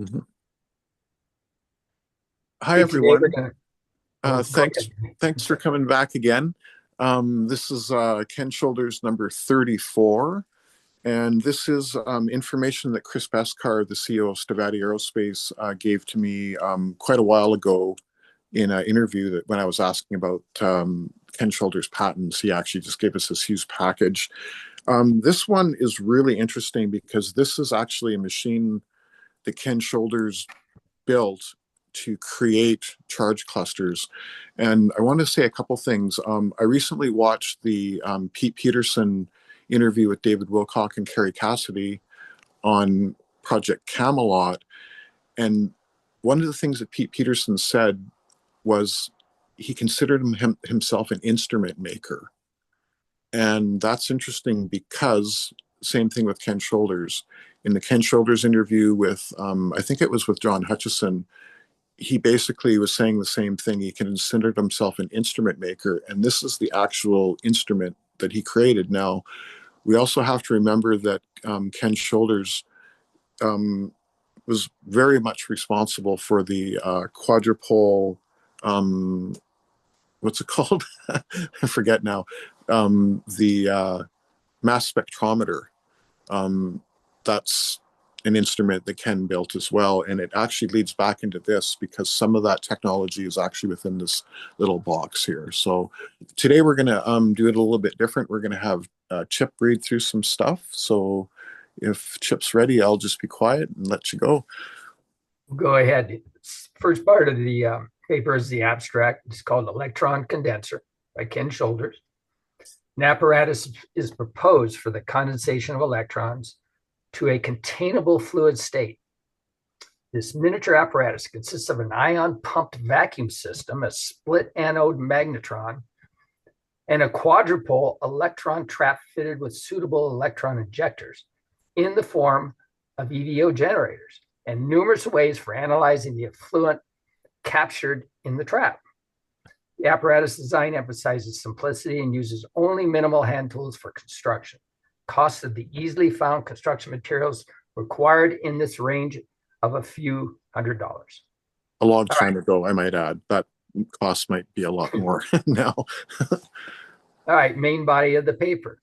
Mhm. Hi, Hey, today we're everyone. gonna go Thanks, ahead. thanks for coming back again. This is Ken Shoulders number 34, and this is information that Chris Beskar, the CEO of Stevati Aerospace, gave to me quite a while ago in an interview that when I was asking about Ken Shoulders patents, he actually just gave us this huge package. This one is really interesting because this is actually a machine that Ken Shoulders built to create charge clusters. And I want to say a couple things. I recently watched the Pete Peterson interview with David Wilcock and Kerry Cassidy on Project Camelot. And one of the things that Pete Peterson said was he considered himself an instrument maker. And that's interesting because same thing with Ken Shoulders. In the Ken Shoulders interview with, I think it was with John Hutchison, he basically was saying the same thing. He considered himself an instrument maker, and this is the actual instrument that he created. Now, we also have to remember that Ken Shoulders um, was very much responsible for the quadrupole. What's it called? I forget now. The mass spectrometer. Um, that's an instrument that Ken built as well. And it actually leads back into this because some of that technology is actually within this little box here. So today we're going to do it a little bit different. We're going to have Chip read through some stuff. So if Chip's ready, I'll just be quiet and let you go. We'll go ahead. First part of the paper is the abstract. It's called Electron Condenser by Ken Shoulders. An apparatus is proposed for the condensation of electrons to a containable fluid state. This miniature apparatus consists of an ion pumped vacuum system, a split anode magnetron, and a quadrupole electron trap fitted with suitable electron injectors in the form of EVO generators, and numerous ways for analyzing the effluent captured in the trap. The apparatus design emphasizes simplicity and uses only minimal hand tools for construction. Cost of the easily found construction materials required in this range of a few $100s. A long All time ago, I might add. That cost might be a lot right. more now. All right, main body of the paper.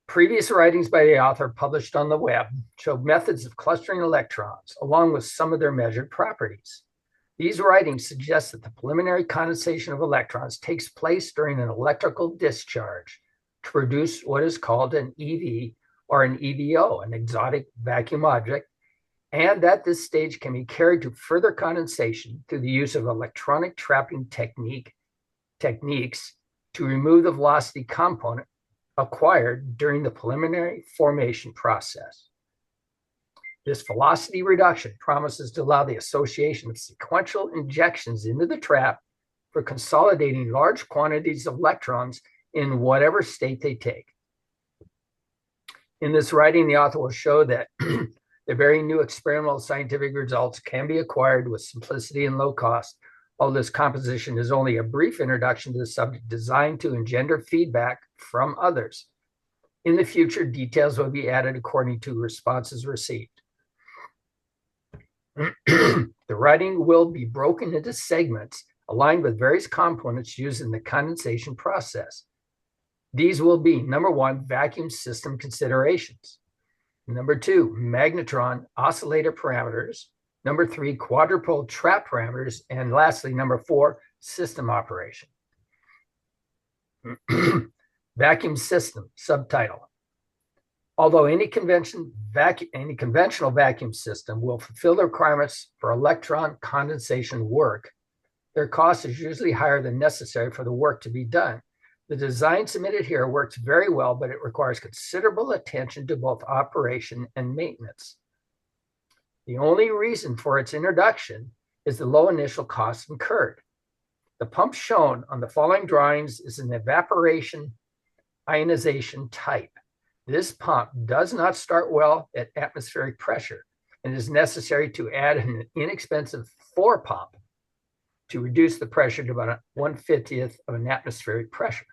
Previous writings by the author published on the web showed methods of clustering electrons along with some of their measured properties. These writings suggest that the preliminary condensation of electrons takes place during an electrical discharge to produce what is called an EV or an EVO, an exotic vacuum object, and that this stage can be carried to further condensation through the use of electronic trapping techniques to remove the velocity component acquired during the preliminary formation process. This velocity reduction promises to allow the association of sequential injections into the trap for consolidating large quantities of electrons in whatever state they take. In this writing, the author will show that the very new experimental scientific results can be acquired with simplicity and low cost. Although this composition is only a brief introduction to the subject designed to engender feedback from others. In the future, details will be added according to responses received. The writing will be broken into segments aligned with various components used in the condensation process. These will be number one, vacuum system considerations. Number two, magnetron oscillator parameters. Number three, quadrupole trap parameters. And lastly, number four, system operation. Vacuum system, subtitle. Although any conventional vacuum system will fulfill the requirements for electron condensation work, their cost is usually higher than necessary for the work to be done. The design submitted here works very well, but it requires considerable attention to both operation and maintenance. The only reason for its introduction is the low initial costs incurred. The pump shown on the following drawings is an evaporation ionization type. This pump does not start well at atmospheric pressure and is necessary to add an inexpensive 4 pump to reduce the pressure to about 1/50th of an atmospheric pressure.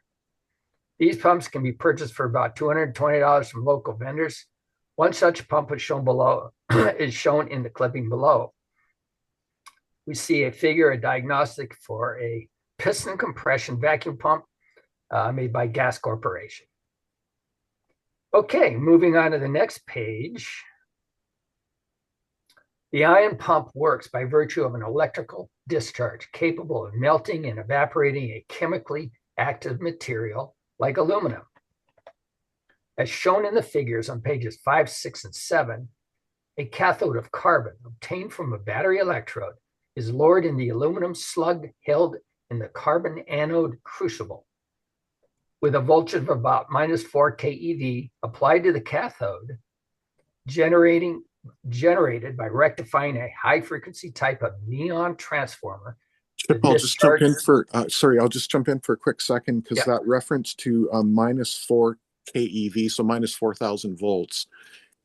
These pumps can be purchased for about $220 from local vendors, One such pump is shown below, is shown in the clipping below. We see a figure, a diagnostic for a piston compression vacuum pump made by Gas Corporation. Okay, moving on to the next page. The ion pump works by virtue of an electrical discharge capable of melting and evaporating a chemically active material like aluminum. As shown in the figures on pages 5, 6, and 7, a cathode of carbon obtained from a battery electrode is lowered in the aluminum slug held in the carbon anode crucible. With a voltage of about -4 keV applied to the cathode, generated by rectifying a high-frequency type of neon transformer. Chip, I'll just jump in for, I'll just jump in for a quick second because that reference to -4 keV, so -4,000 volts,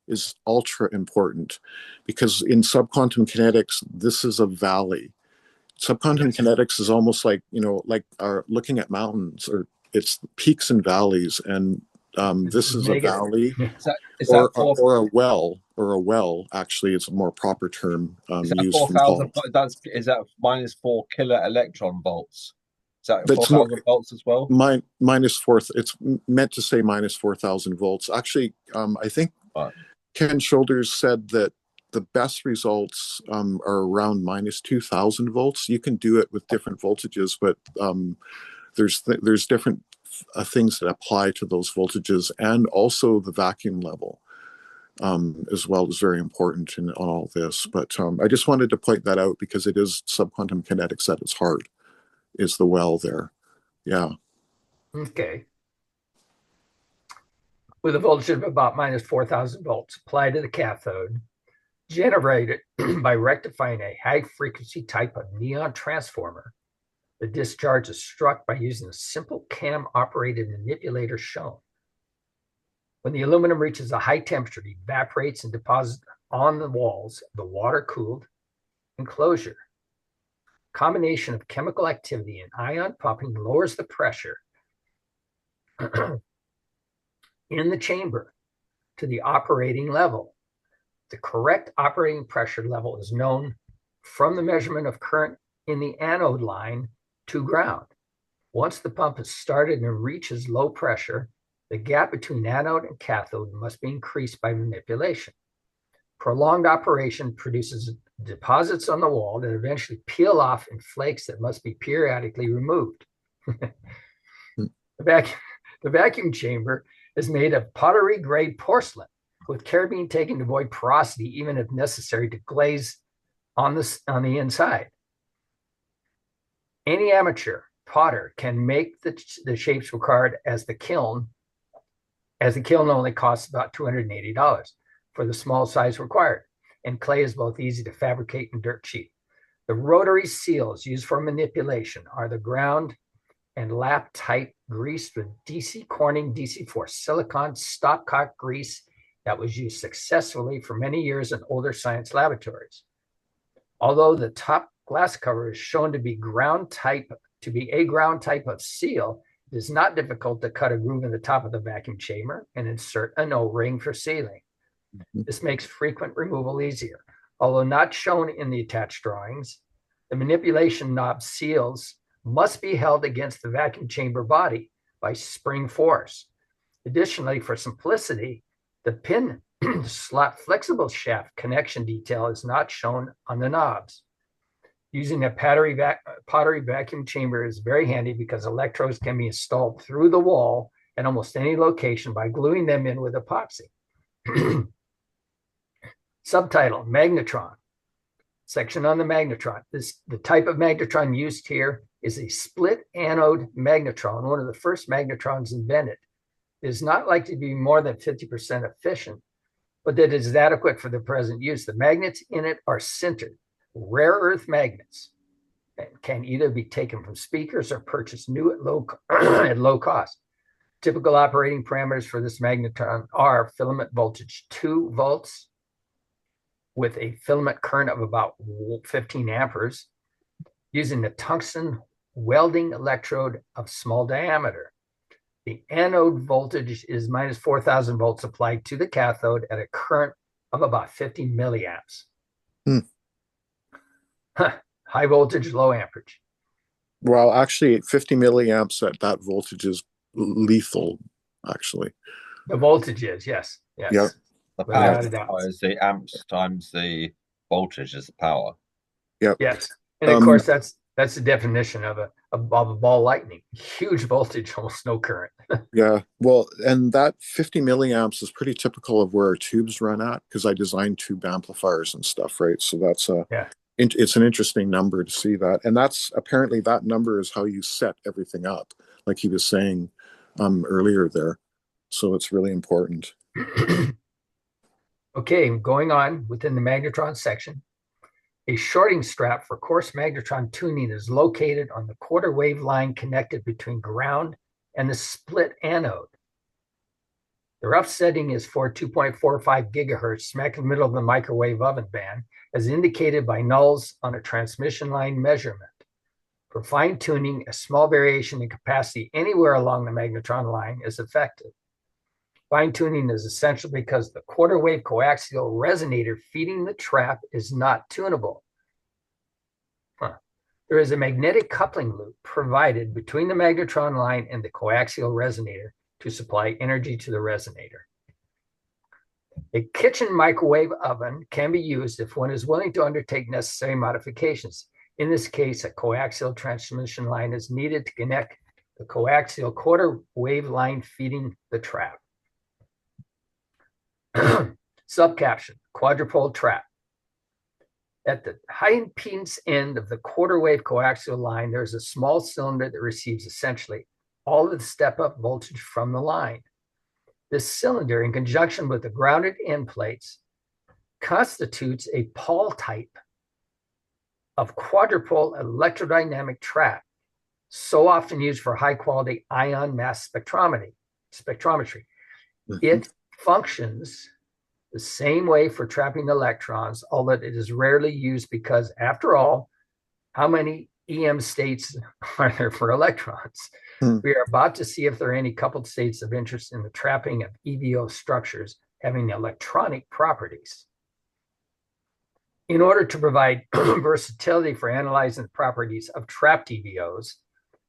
is ultra important because in subquantum kinetics, this is a valley. Subquantum kinetics is almost like, like looking at mountains, or it's peaks and valleys, and this is a valley. Or a well. Actually, it's a more proper term used. 4,000. Is that -4 kilo electron volts? Is that 4,000 volts as well? -4. It's meant to say -4,000 volts. Actually, I think Ken Shoulders said that the best results are around -2,000 volts. You can do it with different voltages, but there's different things that apply to those voltages, and also the vacuum level as well is very important on all this. But I just wanted to point that out because it is subquantum kinetics at its heart, is the well there. Yeah. Okay. With a voltage of about -4,000 volts applied to the cathode, generated by rectifying a high-frequency type of neon transformer, the discharge is struck by using a simple cam-operated manipulator shown. When the aluminum reaches a high temperature, it evaporates and deposits on the walls of the water-cooled enclosure. Combination of chemical activity and ion pumping lowers the pressure in the chamber to the operating level. The correct operating pressure level is known from the measurement of current in the anode line to ground. Once the pump is started and reaches low pressure, the gap between anode and cathode must be increased by manipulation. Prolonged operation produces deposits on the wall that eventually peel off in flakes that must be periodically removed. The vacuum chamber is made of pottery-grade porcelain, with care being taken to avoid porosity, even if necessary, to glaze on the inside. Any amateur potter can make the shapes required, as the kiln only costs about $280 for the small size required, and clay is both easy to fabricate and dirt cheap. The rotary seals used for manipulation are the ground and lap tight greased with DC Corning DC4 silicon stopcock grease that was used successfully for many years in older science laboratories. Although the top glass cover is shown to be a ground type of seal, it is not difficult to cut a groove in the top of the vacuum chamber and insert an O-ring for sealing. This makes frequent removal easier. Although not shown in the attached drawings, the manipulation knob seals must be held against the vacuum chamber body by spring force. Additionally, for simplicity, the pin slot flexible shaft connection detail is not shown on the knobs. Using a pottery vacuum chamber is very handy because electrodes can be installed through the wall at almost any location by gluing them in with epoxy. Subtitle, magnetron. Section on the magnetron. The type of magnetron used here is a split anode magnetron, one of the first magnetrons invented. It is not likely to be more than 50% efficient, but that it is adequate for the present use. The magnets in it are sintered, rare earth magnets, that can either be taken from speakers or purchased new at low cost. Typical operating parameters for this magnetron are filament voltage 2 volts with a filament current of about 15 amperes using a tungsten welding electrode of small diameter. The anode voltage is minus 4,000 volts applied to the cathode at a current of about 50 milliamps. High voltage, low amperage. Well, actually, 50 milliamps at that voltage is lethal, actually. The voltage is, yes. Yes. Yep. The Without a doubt. power is the amps times the voltage is the power. Yep. Yes. And of course, that's the definition of a ball lightning. Huge voltage, almost no current. Yeah. Well, and that 50 milliamps is pretty typical of where our tubes run at, because I designed tube amplifiers and stuff, right? So that's it's an interesting number to see that. And that's apparently that number is how you set everything up, like he was saying earlier there. So it's really important. Okay, going on within the magnetron section. A shorting strap for coarse magnetron tuning is located on the quarter wave line connected between ground and the split anode. The rough setting is for 2.45 gigahertz, smack in the middle of the microwave oven band, as indicated by nulls on a transmission line measurement. For fine tuning, a small variation in capacity anywhere along the magnetron line is effective. Fine tuning is essential because the quarter wave coaxial resonator feeding the trap is not tunable. There is a magnetic coupling loop provided between the magnetron line and the coaxial resonator to supply energy to the resonator. A kitchen microwave oven can be used if one is willing to undertake necessary modifications. In this case, a coaxial transmission line is needed to connect the coaxial quarter wave line feeding the trap. Subcaption, quadrupole trap. At the high impedance end of the quarter wave coaxial line, there's a small cylinder that receives essentially all of the step-up voltage from the line. This cylinder, in conjunction with the grounded end plates, constitutes a Paul type of quadrupole electrodynamic trap, so often used for high-quality ion mass spectrometry. It functions the same way for trapping electrons, although it is rarely used because, after all, how many EM states are there for electrons? We are about to see if there are any coupled states of interest in the trapping of EVO structures having electronic properties. In order to provide versatility for analyzing the properties of trapped EVOs,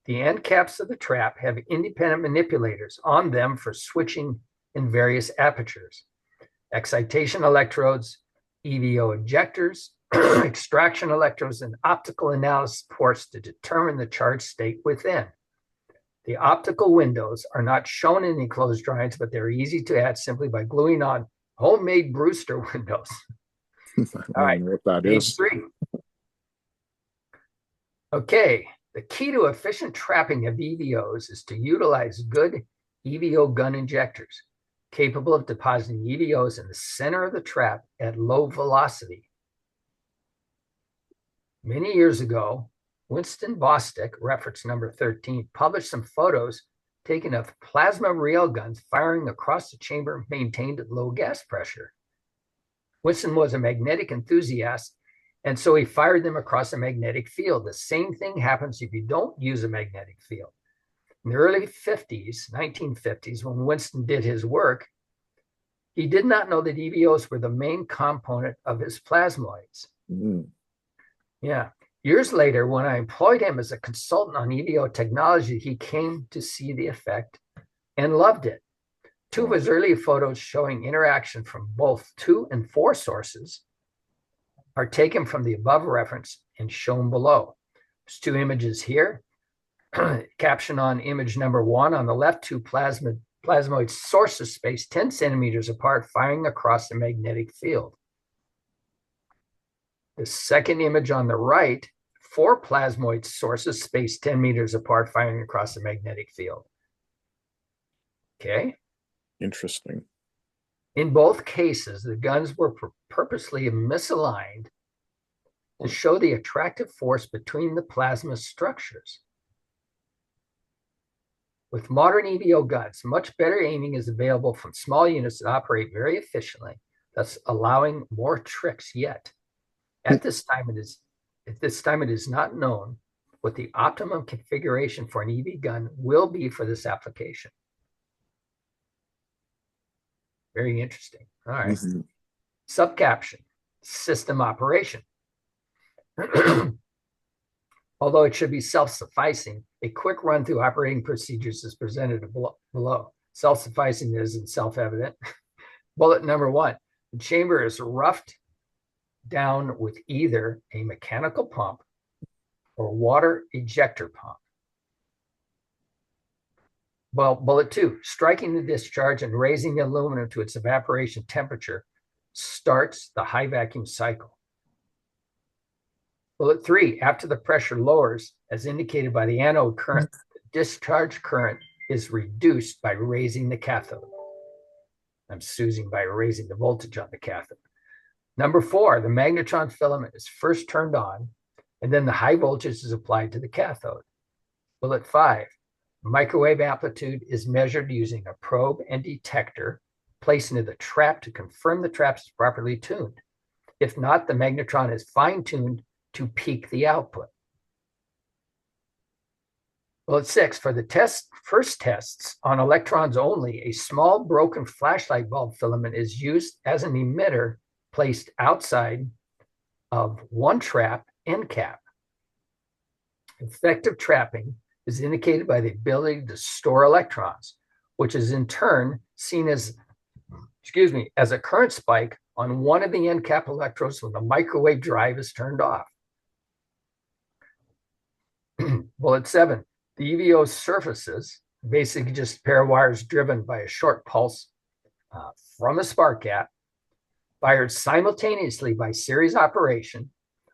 the end caps of the trap have independent manipulators on them for switching in various apertures. Excitation electrodes, EVO injectors, extraction electrodes, and optical analysis ports to determine the charge state within. The optical windows are not shown in enclosed drawings, but they're easy to add simply by gluing on homemade Brewster windows. All right, what that page is. 3. Okay, the key to efficient trapping of EVOs is to utilize good EVO gun injectors, capable of depositing EVOs in the center of the trap at low velocity. Many years ago, Winston Bostick, reference number 13, published some photos taken of plasma railguns firing across the chamber maintained at low gas pressure. Winston was a magnetic enthusiast, and so he fired them across a magnetic field. The same thing happens if you don't use a magnetic field. In the early 1950s, when Winston did his work, he did not know that EVOs were the main component of his plasmoids. Yeah. Years later, when I employed him as a consultant on EVO technology, he came to see the effect and loved it. 2 of his early photos showing interaction from both 2 and 4 sources are taken from the above reference and shown below. There's 2 images here. Caption on image number 1 on the left, 2 plasmoid sources spaced 10 centimeters apart firing across the magnetic field. The second image on the right, 4 plasmoid sources spaced 10 meters apart firing across the magnetic field. Okay. Interesting. In both cases, the guns were purposely misaligned to show the attractive force between the plasma structures. With modern EVO guns, much better aiming is available from small units that operate very efficiently, thus allowing more tricks yet. At this time, it is not known what the optimum configuration for an EV gun will be for this application. Very interesting. All right. Mhm. Subcaption, system operation. Although it should be self-sufficing, a quick run through operating procedures is presented below. Self-sufficing isn't self-evident. Bullet number 1, the chamber is roughed down with either a mechanical pump or water ejector pump. Well, bullet 2, striking the discharge and raising the aluminum to its evaporation temperature starts the high vacuum cycle. Bullet 3, after the pressure lowers, as indicated by the anode current, the discharge current is reduced by raising the cathode. I'm using by raising the voltage on the cathode. Number 4, the magnetron filament is first turned on, and then the high voltage is applied to the cathode. Bullet 5, microwave amplitude is measured using a probe and detector placed into the trap to confirm the trap is properly tuned. If not, the magnetron is fine-tuned to peak the output. Bullet 6, for the first tests on electrons only, a small broken flashlight bulb filament is used as an emitter placed outside of one trap end cap. Effective trapping is indicated by the ability to store electrons, which is in turn seen as, as a current spike on one of the end cap electrodes when the microwave drive is turned off. Bullet 7, the EVO surfaces, basically just a pair of wires driven by a short pulse from a spark gap, fired simultaneously by series operation,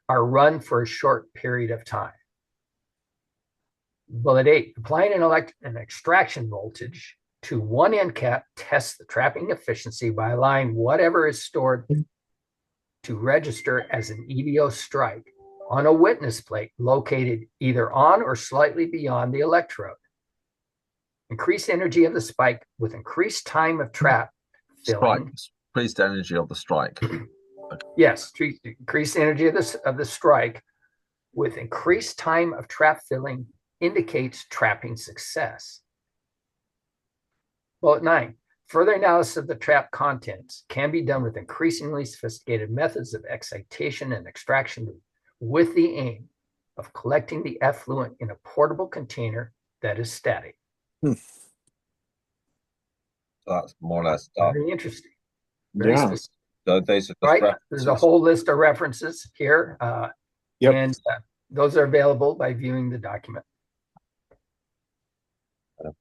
are run for a short period of time. Bullet 8, applying an extraction voltage to one end cap tests the trapping efficiency by allowing whatever is stored to register as an EVO strike on a witness plate located either on or slightly beyond the electrode. Increased energy of the spike with increased time of trap filling. Increased energy of the strike. Yes, increased energy of the strike with increased time of trap filling indicates trapping success. Bullet 9, further analysis of the trap contents can be done with increasingly sophisticated methods of excitation and extraction with the aim of collecting the effluent in a portable container that is static. That's more or less done. Very interesting. Very specific. So those are just right. references. There's a whole list of references here, Yep. and those are available by viewing the document.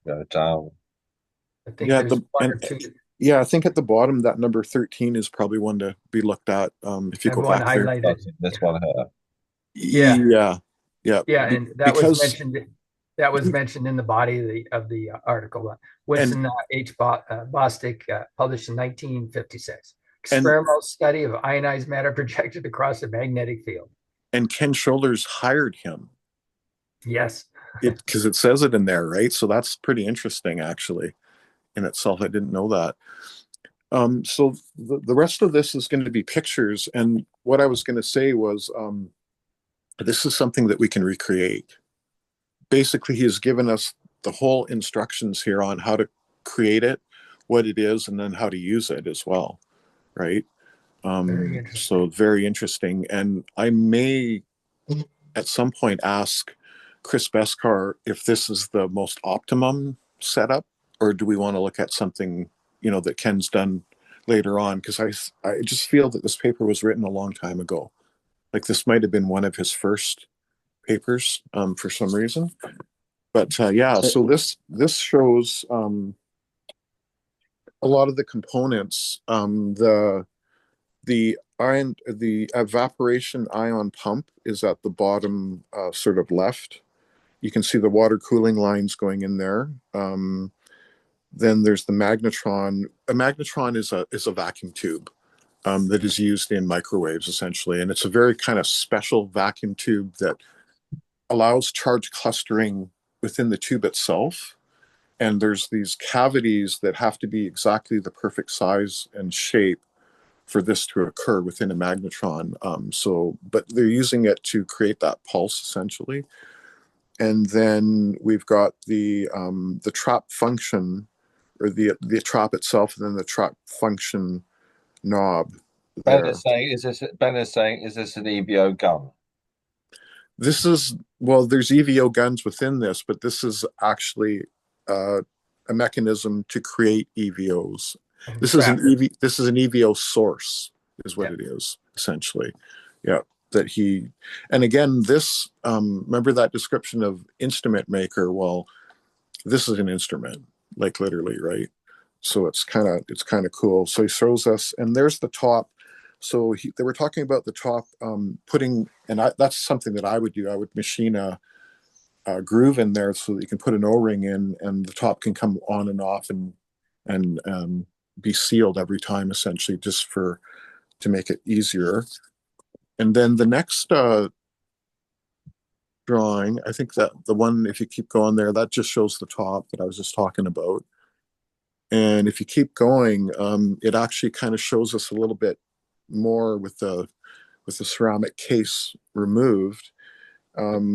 Go down. I think there's one or two. Yeah, I think at the bottom that number 13 is probably one to be looked at. If you go back there. This one here. Yeah. And that was mentioned in the body of the article. Winston H. Bostic, published in 1956. Experimental study of ionized matter projected across a magnetic field. And Ken Shoulders hired him. Yes. Because it says it in there, right? So that's pretty interesting, actually, in itself. I didn't know that. So the rest of this is going to be pictures. And what I was going to say was this is something that we can recreate. Basically, he has given us the whole instructions here on how to create it, what it is, and then how to use it as well, right? So very interesting. And I may at some point ask Chris Beskar if this is the most optimum setup, or do we want to look at something, that Ken's done later on? Because I just feel that this paper was written a long time ago. Like this might have been one of his first papers for some reason. But so this shows a lot of the components. The evaporation ion pump is at the bottom, sort of left. You can see the water cooling lines going in there. Then there's the magnetron. A magnetron is a vacuum tube that is used in microwaves, essentially. And it's a very kind of special vacuum tube that allows charge clustering within the tube itself. And there's these cavities that have to be exactly the perfect size and shape for this to occur within a magnetron. But they're using it to create that pulse, essentially. And then we've got the trap function, or the trap itself, and then the trap function knob Ben there. is saying, is this an EVO gun? This is, well, there's EVO guns within this, but this is actually a mechanism to create EVOs. This is an EVO source, is what it is essentially. Yeah, that he, and again, this remember that description of instrument maker. Well, this is an instrument, like literally, right? So it's kind of cool. So he shows us, and there's the top. So they were talking about the top, putting, and that's something that I would do. I would machine a groove in there so that you can put an O-ring in, and the top can come on and off and be sealed every time, essentially, just to make it easier. And then the next drawing, I think that the one, if you keep going there, that just shows the top that I was just talking about. And if you keep going, it actually kind of shows us a little bit more with the ceramic case removed,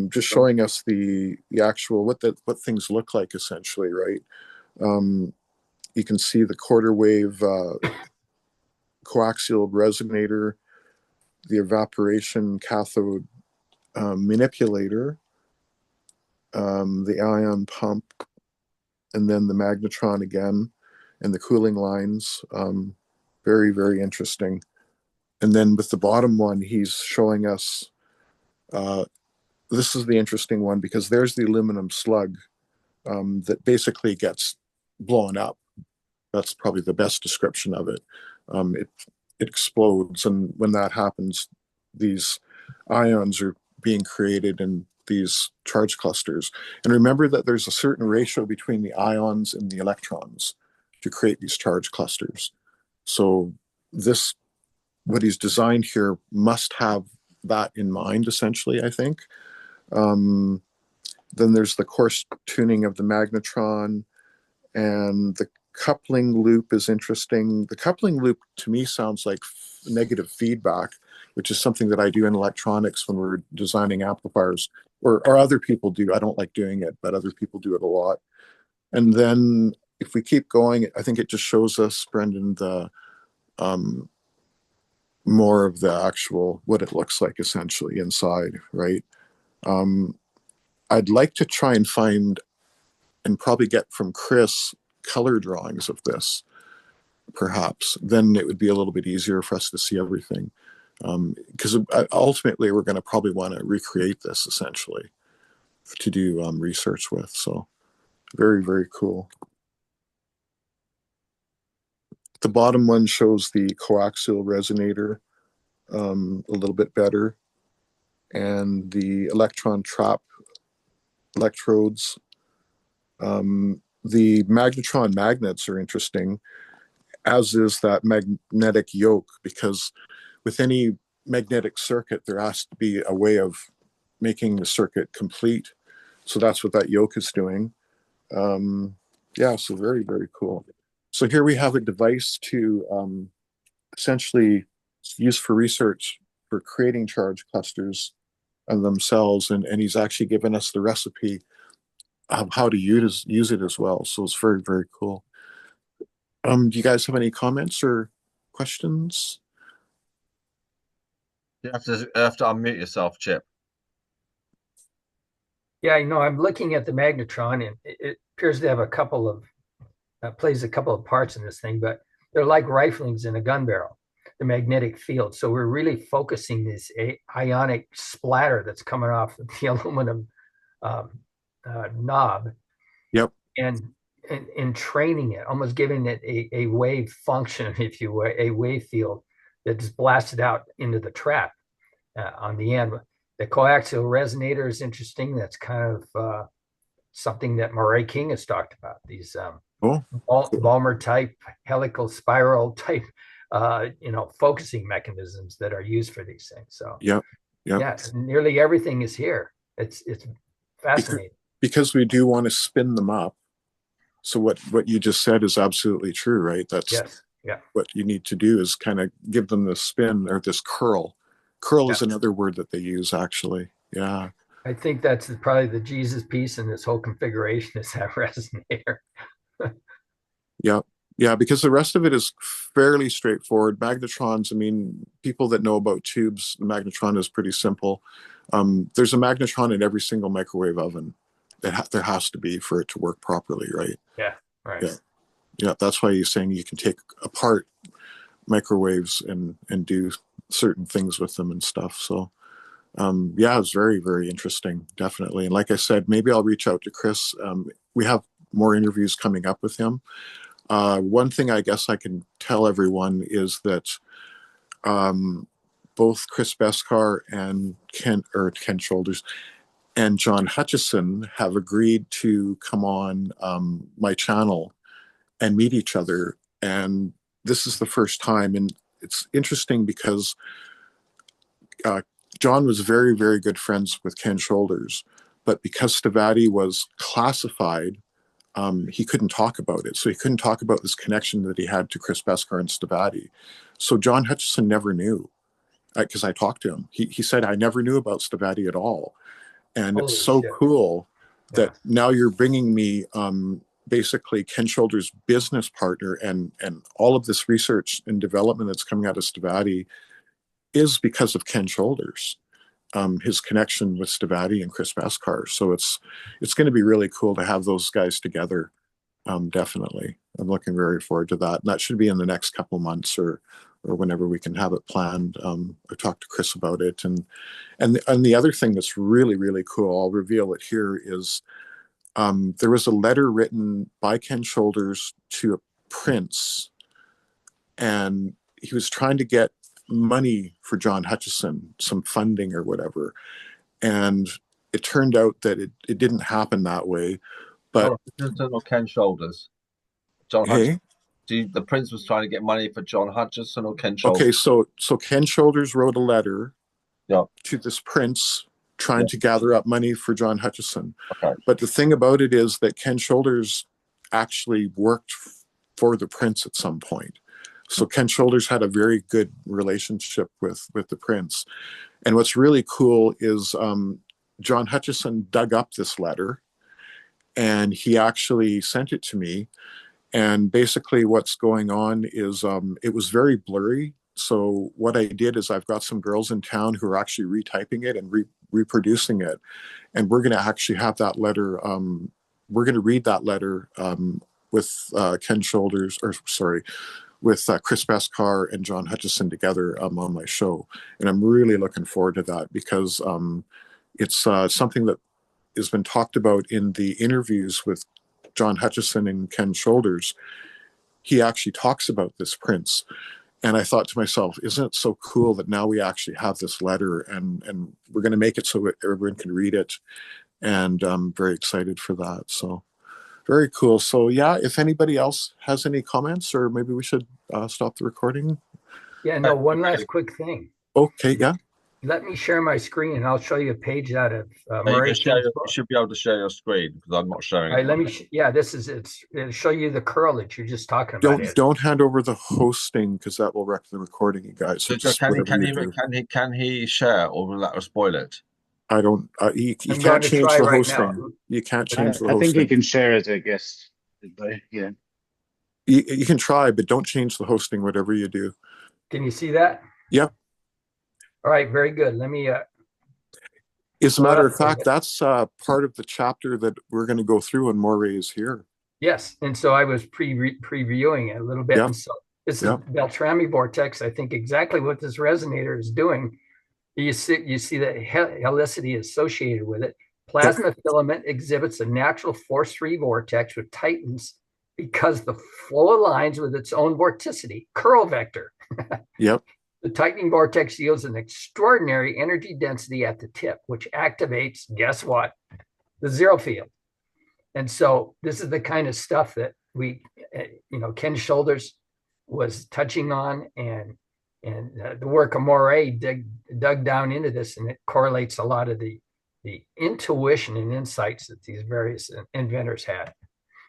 just showing us the actual what things look like essentially, right? You can see the quarter wave coaxial resonator, the evaporation cathode manipulator, the ion pump, and then the magnetron again, and the cooling lines. Very, very interesting. And then with the bottom one, he's showing us, this is the interesting one, because there's the aluminum slug that basically gets blown up. That's probably the best description of it. It explodes, and when that happens, these ions are being created in these charge clusters. And remember that there's a certain ratio between the ions and the electrons to create these charge clusters. So this, what he's designed here, must have that in mind, essentially, I think. Then there's the coarse tuning of the magnetron, and the coupling loop is interesting. The coupling loop to me sounds like negative feedback, which is something that I do in electronics when we're designing amplifiers, or other people do. I don't like doing it, but other people do it a lot. And then if we keep going, I think it just shows us, Brendan, the more of the actual, what it looks like essentially inside, right? I'd like to try and find and probably get from Chris color drawings of this, perhaps. Then it would be a little bit easier for us to see everything. Because ultimately we're going to probably want to recreate this essentially to do research with. So very, very cool. The bottom one shows the coaxial resonator a little bit better, and the electron trap electrodes. The magnetron magnets are interesting, as is that magnetic yoke, because with any magnetic circuit, there has to be a way of making the circuit complete. So that's what that yoke is doing. Yeah, so very, very cool. So here we have a device to essentially use for research for creating charge clusters themselves, and he's actually given us the recipe of how to use it as well. So it's very, very cool. Do you guys have any comments or questions? You have to unmute yourself, Chip. Yeah, I'm looking at the magnetron, and it appears to have a couple of plays a couple of parts in this thing, but they're like riflings in a gun barrel, the magnetic field. So we're really focusing this ionic splatter that's coming off the aluminum knob. Yep. And training it, almost giving it a wave function, if you will, a wave field that's blasted out into the trap on the end. The coaxial resonator is interesting. That's kind of something that Murray King has talked about. These Balmer type, helical spiral type, focusing mechanisms that are used for these things. So yeah, nearly everything is here. It's fascinating. Because we do want to spin them up. So what you just said is absolutely true, right? That's what you need to do, is kind of give them the spin, or this curl. Curl is another word that they use, actually. Yeah. I think that's probably the Jesus piece in this whole configuration, is that resonator. Yeah. Yeah, because the rest of it is fairly straightforward. Magnetrons, I mean, people that know about tubes, the magnetron is pretty simple. There's a magnetron in every single microwave oven. There has to be for it to work properly, right? Yeah, right. Yeah. Yeah. That's why you're saying you can take apart microwaves and do certain things with them and stuff. So yeah, it's very, very interesting, definitely. And like I said, maybe I'll reach out to Chris. We have more interviews coming up with him. One thing I guess I can tell everyone is that both Chris Beskar and Ken Shoulders and John Hutchison have agreed to come on my channel and meet each other. And this is the first time. And it's interesting because uh, John was very, very good friends with Ken Shoulders. But because Stavati was classified, he couldn't talk about it. So he couldn't talk about this connection that he had to Chris Beskar and Stavati. So John Hutchison never knew because I talked to him. He said, I never knew about Stavati at all. And it's Holy so shit. cool Yeah. that now you're bringing me basically Ken Shoulders' business partner, and all of this research and development that's coming out of Stavati is because of Ken Shoulders, his connection with Stavati and Chris Beskar. So it's going to be really cool to have those guys together. Definitely, I'm looking very forward to that. And that should be in the next couple months or whenever we can have it planned. I talked to Chris about it, and the other thing that's really, really cool, I'll reveal it here, is there was a letter written by Ken Shoulders to a prince, and he was trying to get money for John Hutchison, some funding or whatever. And it turned out that it didn't happen that way. But John Hutchison or Ken Shoulders? John Hutchison. hey, The prince was trying to get money for John Hutchison or Ken okay, Shoulders? so Ken Shoulders wrote a letter Yeah. to this prince trying Yeah. to gather up money for John Hutchison. Okay. But the thing about it is that Ken Shoulders actually worked for the prince at some point. So Ken Shoulders had a very good relationship with the prince. And what's really cool is John Hutchison dug up this letter and he actually sent it to me. And basically, what's going on is it was very blurry. So what I did is I've got some girls in town who are actually retyping it and reproducing it, and we're going to actually have that letter. We're going to read that letter with Ken Shoulders, or sorry, with Chris Beskar and John Hutchison together on my show, and I'm really looking forward to that because it's something that has been talked about in the interviews with John Hutchison and Ken Shoulders. He actually talks about this prince. And I thought to myself, isn't it so cool that now we actually have this letter and we're going to make it so everyone can read it. And I'm very excited for that. So very cool. So yeah, if anybody else has any comments, or maybe we should stop the recording. Yeah, no, one last quick thing. Okay, yeah. Let me share my screen and I'll show you a page out of You Murray can King's you book. should be able to share your screen because I'm not showing All right, it. let me, yeah, it'll show you the curl that you're just talking about. Don't hand over the hosting because that will wreck the recording, you guys. So just whatever you do. Can he share or will that spoil it? I don't. You I'm can't going to change try the right now. hosting. You can't change the I think you hosting. can share as a guest. Yeah. You can try, but don't change the hosting. Whatever you do. Can you see that? Yep. All right, very good. Let me. As a matter of fact, that's part of the chapter that we're going to go through when Moray is here. Yes, and so I was previewing it a little bit. Yep. And so this is Yep. Beltrami vortex. I think exactly what this resonator is doing. You see that helicity associated with it. Plasma filament exhibits a natural force-free vortex with tightens because the flow aligns with its own vorticity, curl vector. Yep. The tightening vortex yields an extraordinary energy density at the tip, which activates, guess what? The zero field. And so this is the kind of stuff that Ken Shoulders was touching on, and the work of Moray dug down into this, and it correlates a lot of the intuition and insights that these various inventors had.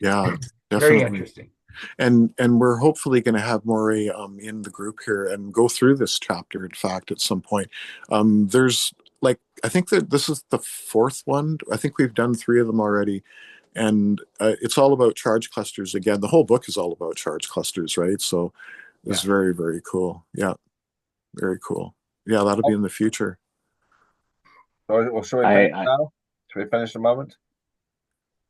Yeah, definitely. Very interesting. And we're hopefully going to have Moray in the group here and go through this chapter. In fact, at some point, there's I think that this is the fourth one. I think we've done 3 of them already. And it's all about charge clusters again. The whole book is all about charge clusters, right? So it's very, very cool. Yeah, very cool. Yeah, that'll be in the future. Or shall we finish now? Shall we finish a moment?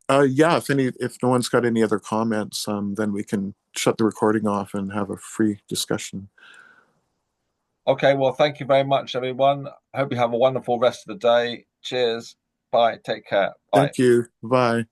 Yeah, if no one's got any other comments, then we can shut the recording off and have a free discussion. Okay, well, thank you very much, everyone. I hope you have a wonderful rest of the day. Cheers. Bye. Take care. Bye. Thank you. Bye.